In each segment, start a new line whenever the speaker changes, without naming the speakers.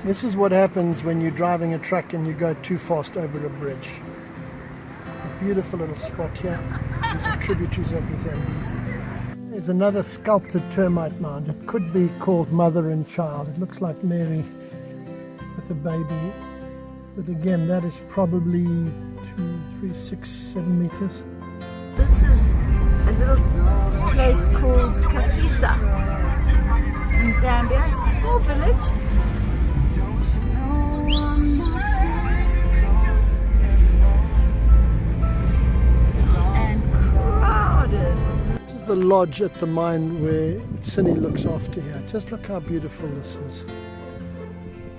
This is what happens when you're driving a truck and you go too fast over a bridge. A beautiful little spot here. These are tributaries of the Zambezi. There's another sculpted termite mound. It could be called mother and child. It looks like Mary with a baby. But again, that is probably 2, 3, 6, 7 meters.
This is a little place called Kasisa in Zambia. It's a small village. And crowded.
This is the lodge at the mine where Cindy looks after here. Just look how beautiful this is.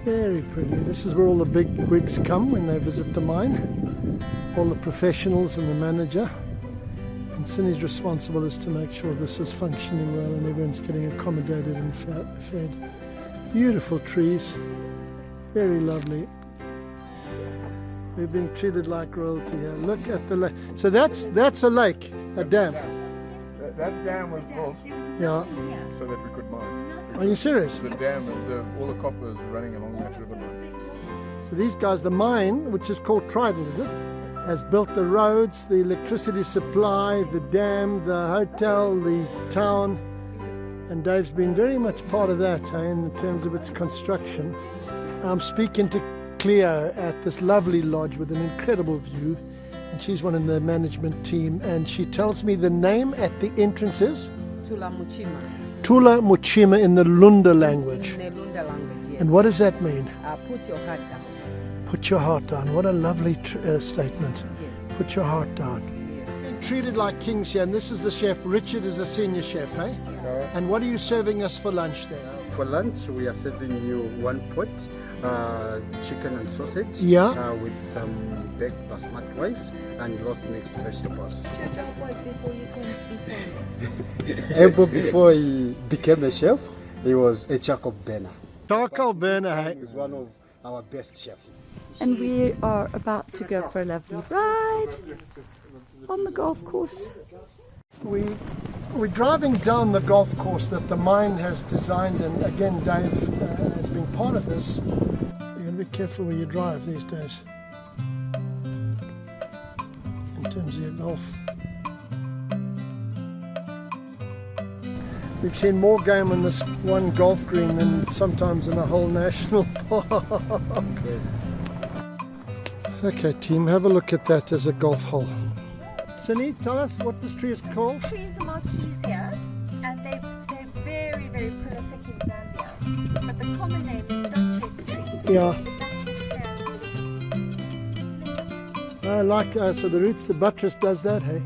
Very pretty. This is where all the big wigs come when they visit the mine. All the professionals and the manager. And Cindy's responsible is to make sure this is functioning well and everyone's getting accommodated and fed. Beautiful trees. Very lovely. We've been treated like royalty here. Look at the lake. So that's a lake, a dam.
That dam was built so that we could mine.
Are you serious?
The dam and all the copper is running along that river.
So these guys, the mine, which is called Trident, is it? Has built the roads, the electricity supply, the dam, the hotel, the town. And Dave's been very much part of that in terms of its construction. I'm speaking to Cleo at this lovely lodge with an incredible view. And she's one of the management team. And she tells me the name at the entrance is?
Tula Muchima.
Tula Muchima in the Lunda language.
In the Lunda language, yes.
And what does that mean?
Put your heart down.
Put your heart down. What a lovely statement.
Yes.
Put your heart down.
Yes.
Being treated like kings here, and this is the chef. Richard is a senior chef, hey? And what are you serving us for lunch there?
For lunch, we are serving you one pot, chicken and sausage, with some baked basmati rice and roast mixed vegetables.
Your job was before you came to
Able before he became a chef, he was a charcoal burner.
Charcoal burner, hey?
He was one of our best chefs.
And we are about to go for a lovely ride on the golf course.
We're driving down the golf course that the mine has designed, and again Dave has been part of this. You're going to be careful where you drive these days in terms of your golf. We've seen more game on this one golf green than sometimes in a whole national park. Okay team, have a look at that as a golf hole. Cindy, tell us what this tree is called.
Trees are marquees here, and they're very, very prolific in Zambia. But the common name is Duchess tree.
Yeah.
The Duchess
I like, so the roots, the buttress does that, hey?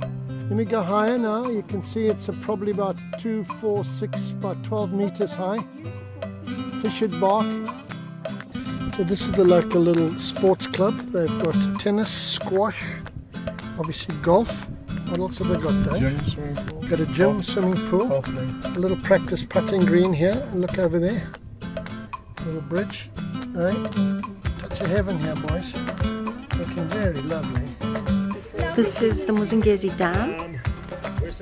Let me go higher now. You can see it's probably about 2, 4, 6, about 12 meters high. Fissured bark. So this is the local little sports club. They've got tennis, squash, obviously golf. What else have they got there? Got a gym, swimming pool, a little practice putting green here. And look over there. A little bridge. Hey? Touch of heaven here, boys. Looking very lovely.
This is the Muzingezi Dam,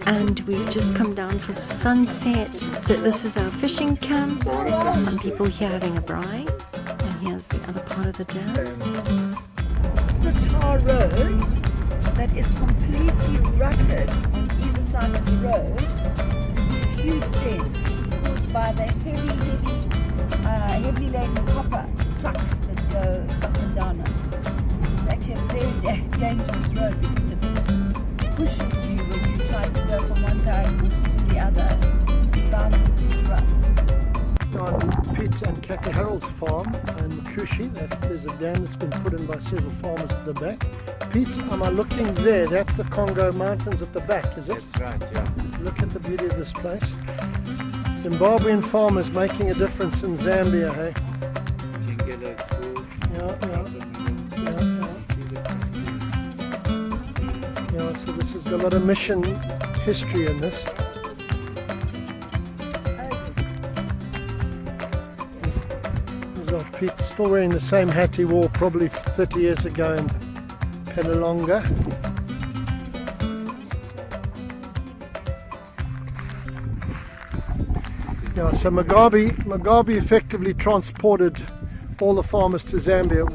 and we've just come down for sunset. This is our fishing camp. Some people here having a braai, and here's the other part of the dam.
This is a tar road that is completely rutted on either side of the road. These huge dents caused by the heavy laden copper trucks that go up and down it. It's actually a very dangerous road because it pushes you when you try to go from one side to the other. It bounds into huge ruts.
On Pete and Kathy Harold's farm in Kushi, there's a dam that's been put in by several farmers at the back. Pete, am I looking there? That's the Congo Mountains at the back, is it?
That's right, yeah.
Look at the beauty of this place. Zimbabwean farmers making a difference in Zambia, hey? Yeah, so this has got a lot of mission history in this. There's old Pete still wearing the same hat he wore probably 30 years ago in Penalonga. Yeah, so Mugabe effectively transported all the farmers to Zambia.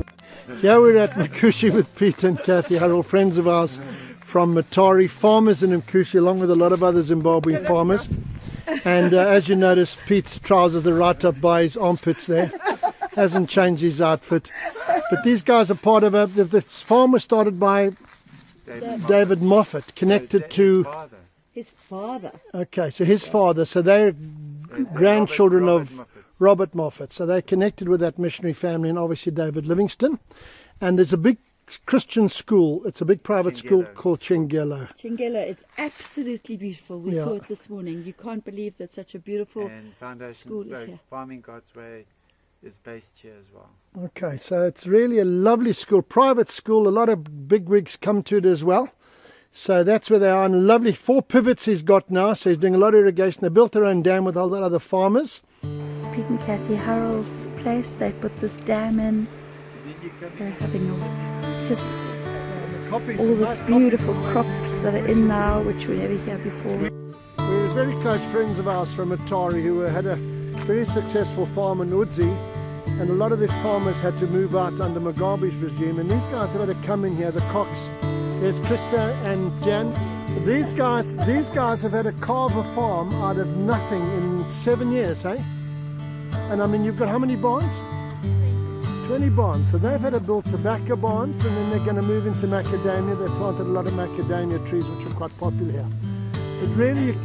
Here we're at Mkushi with Pete and Kathy Harrell, friends of ours from Matari, farmers in Mkushi, along with a lot of other Zimbabwean farmers. And as you notice, Pete's trousers are right up by his armpits there. Hasn't changed his outfit. But these guys are part of this farm was started by David Moffat, connected to
his father.
Okay, so his father. So they're grandchildren of Robert Moffat. So they're connected with that missionary family, and obviously David Livingstone. And there's a big Christian school. It's a big private school called Chingelo.
Chingelo, it's absolutely beautiful. We saw it this morning. You can't believe that such a beautiful school is here.
Farming God's Way is based here as well.
Okay, so it's really a lovely school, private school. A lot of bigwigs come to it as well. So that's where they are. And lovely 4 pivots he's got now. So he's doing a lot of irrigation. They built their own dam with all the other farmers.
Pete and Kathy Harrell's place, they put this dam in. They're having just all these beautiful crops that are in now, which were never here before.
We're very close friends of ours from Atari who had a very successful farm in Udzi, and a lot of the farmers had to move out under Mugabe's regime, and these guys have had to come in here, the Cox. There's Krista and Jan. These guys have had to carve a farm out of nothing in 7 years, eh? And I mean, you've got how many barns? 20 barns. So they've had to build tobacco barns, and then they're going to move into macadamia. They planted a lot of macadamia trees, which are quite popular here. But really,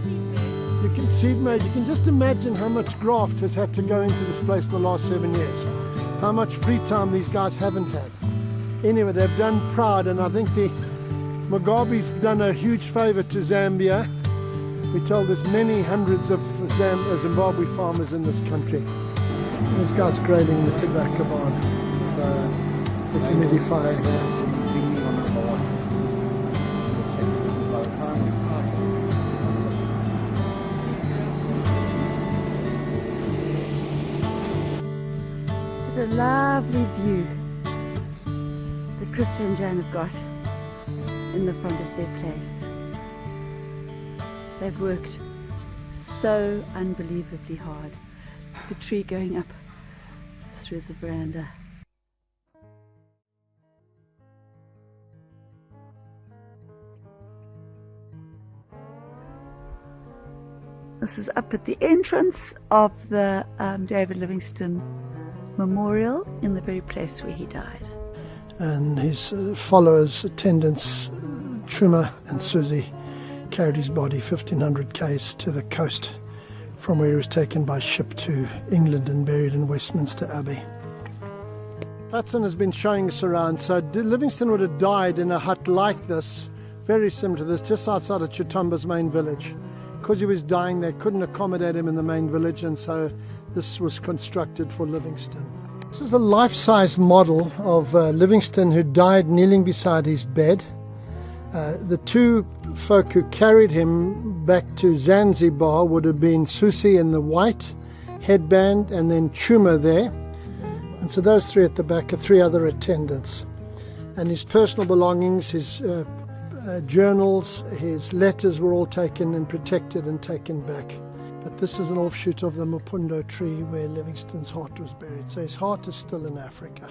you can seed made. You can just imagine how much graft has had to go into this place in the last 7 years. How much free time these guys haven't had. Anyway, they've done proud, and I think the Mugabe's done a huge favour to Zambia. We told there's many hundreds of Zimbabwe farmers in this country. This guy's grading the tobacco barn. The humidifier here.
The lovely view that Krista and Jan have got in the front of their place. They've worked so unbelievably hard. The tree going up through the veranda. This is up at the entrance of the David Livingstone Memorial in the very place where he died.
And his followers, attendants, Chuma and Susie, carried his body 1,500 k's to the coast, from where he was taken by ship to England and buried in Westminster Abbey. Hudson has been showing us around. So Livingstone would have died in a hut like this, very similar to this, just outside of Chitambo's main village. Because he was dying, they couldn't accommodate him in the main village, and so this was constructed for Livingstone. This is a life-size model of Livingstone, who died kneeling beside his bed. The 2 folk who carried him back to Zanzibar would have been Susie in the white headband, and then Chuma there. And so those 3 at the back are 3 other attendants. And his personal belongings, his journals, his letters were all taken and protected and taken back. But this is an offshoot of the Mupundo tree where Livingstone's heart was buried. So his heart is still in Africa.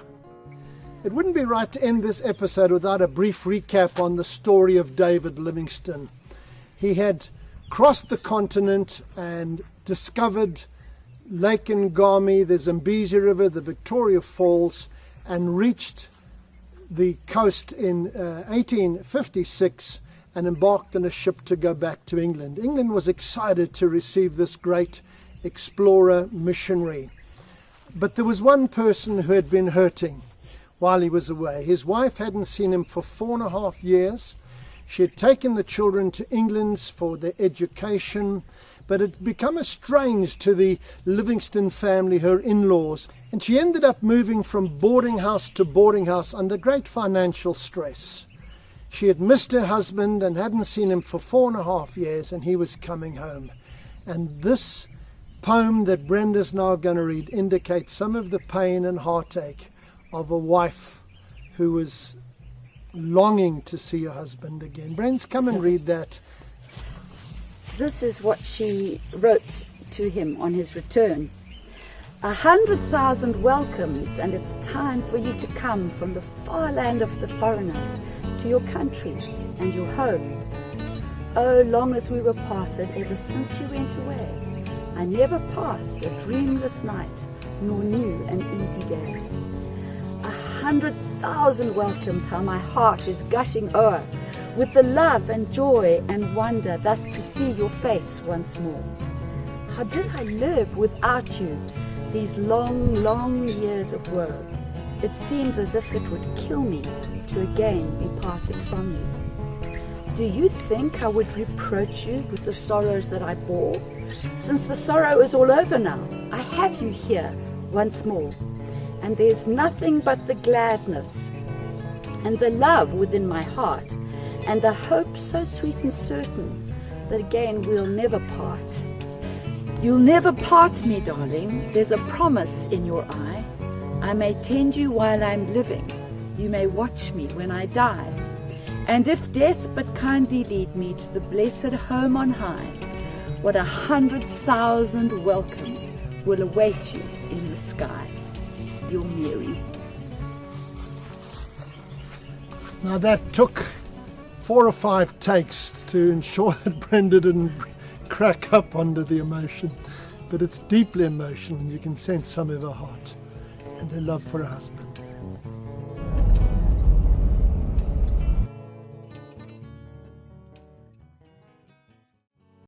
It wouldn't be right to end this episode without a brief recap on the story of David Livingstone. He had crossed the continent and discovered Lake Ngami, the Zambezi River, the Victoria Falls, and reached the coast in 1856 and embarked on a ship to go back to England. England was excited to receive this great explorer missionary. But there was one person who had been hurting while he was away. His wife hadn't seen him for 4.5 years. She had taken the children to England for their education, but it had become estranged to the Livingstone family, her in-laws, and she ended up moving from boarding house to boarding house under great financial stress. She had missed her husband and hadn't seen him for 4.5 years, and he was coming home. And this poem that Brenda's now going to read indicates some of the pain and heartache of a wife who was longing to see her husband again. Brenda, come and read that.
This is what she wrote to him on his return. 100,000 welcomes, and it's time for you to come from the far land of the foreigners to your country and your home. Oh, long as we were parted, ever since you went away, I never passed a dreamless night, nor knew an easy day. 100,000 welcomes, how my heart is gushing o'er with the love and joy and wonder thus to see your face once more. How did I live without you these long, long years of woe? It seems as if it would kill me to again be parted from you. Do you think I would reproach you with the sorrows that I bore? Since the sorrow is all over now, I have you here once more, and there's nothing but the gladness and the love within my heart, and the hope so sweet and certain that again we'll never part. You'll never part me, darling. There's a promise in your eye. I may tend you while I'm living. You may watch me when I die. And if death but kindly lead me to the blessed home on high, what 100,000 welcomes will await you in the sky. Your Mary.
Now that took 4 or 5 takes to ensure that Brenda didn't crack up under the emotion, but it's deeply emotional, and you can sense some of her heart and her love for her husband.